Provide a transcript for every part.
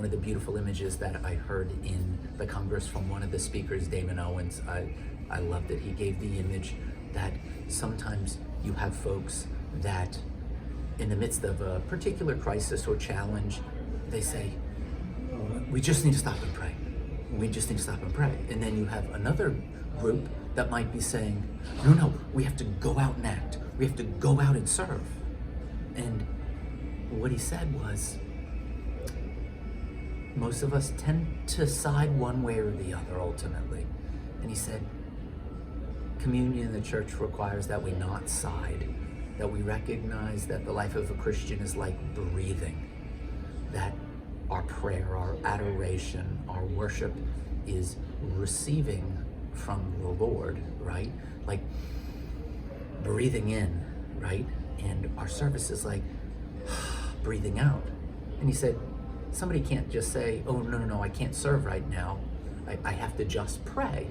one of the beautiful images that I heard in the Congress from one of the speakers, Damon Owens. I loved it. He gave the image that sometimes you have folks that in the midst of a particular crisis or challenge, they say, we just need to stop and pray. We just need to stop and pray. And then you have another group that might be saying, no, we have to go out and act. We have to go out and serve. And what he said was, most of us tend to side one way or the other ultimately. And he said, communion in the church requires that we not side, that we recognize that the life of a Christian is like breathing, that our prayer, our adoration, our worship is receiving from the Lord, right? Like breathing in, right? And our service is like breathing out. And he said, somebody can't just say, oh, no, I can't serve right now. I have to just pray.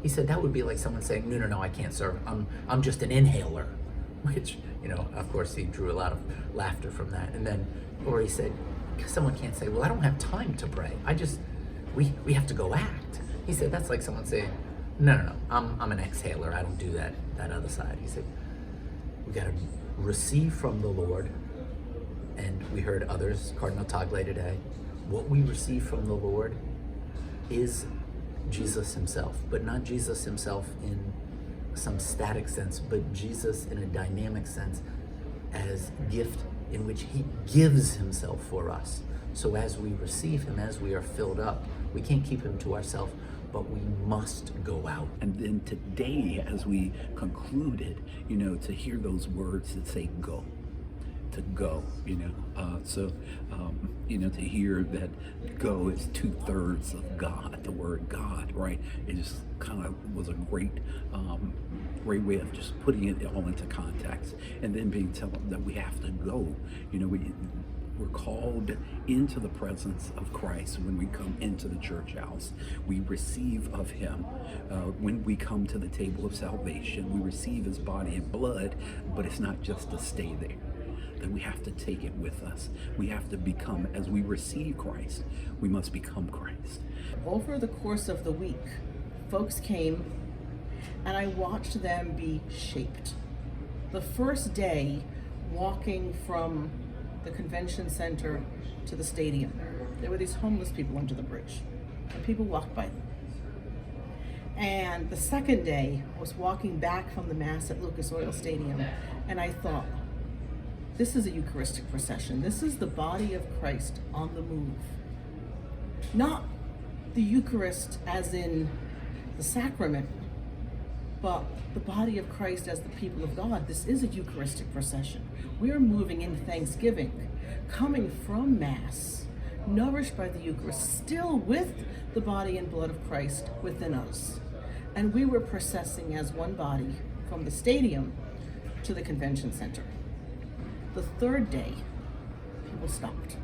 He said that would be like someone saying, no, I can't serve. I'm just an inhaler, which, of course he drew a lot of laughter from that. And then, or he said, someone can't say, well, I don't have time to pray. We have to go act. He said, that's like someone saying, no, I'm an exhaler. I don't do that other side. He said, we got to receive from the Lord. And we heard others, Cardinal Tagle today, what we receive from the Lord is Jesus himself, but not Jesus himself in some static sense, but Jesus in a dynamic sense as gift in which he gives himself for us. So as we receive him, as we are filled up, we can't keep him to ourselves, but we must go out. And then today, as we concluded, to hear those words that say go, to go, to hear that go is 2/3 of God, the word God, right? It just kind of was a great way of just putting it all into context, and then being told that we have to go. We're called into the presence of Christ when we come into the church house. We receive of him. When we come to the table of salvation, we receive his body and blood, but it's not just to stay there. That we have to take it with us. We have to become, as we receive Christ, we must become Christ. Over the course of the week, folks came and I watched them be shaped. The first day, walking from the convention center to the stadium, there were these homeless people under the bridge, and people walked by them. And the second day, I was walking back from the Mass at Lucas Oil Stadium, and I thought, this is a Eucharistic procession. This is the body of Christ on the move. Not the Eucharist as in the sacrament, but the body of Christ as the people of God. This is a Eucharistic procession. We are moving in thanksgiving, coming from Mass, nourished by the Eucharist, still with the body and blood of Christ within us. And we were processing as one body from the stadium to the convention center. The third day, people stopped.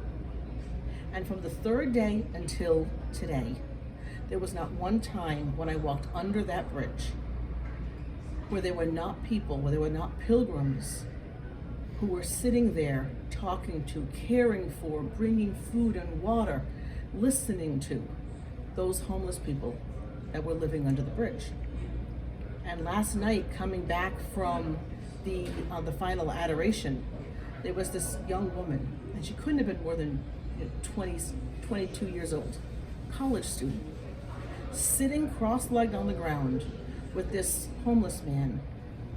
And from the third day until today, there was not one time when I walked under that bridge where there were not people, where there were not pilgrims who were sitting there talking to, caring for, bringing food and water, listening to those homeless people that were living under the bridge. And last night, coming back from the final adoration, there was this young woman, and she couldn't have been more than 22 years old, college student, sitting cross-legged on the ground with this homeless man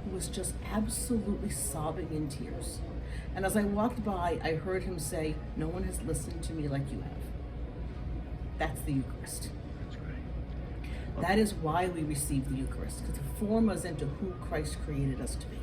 who was just absolutely sobbing in tears. And as I walked by, I heard him say, no one has listened to me like you have. That's the Eucharist. That's right. That is why we receive the Eucharist, to form us into who Christ created us to be.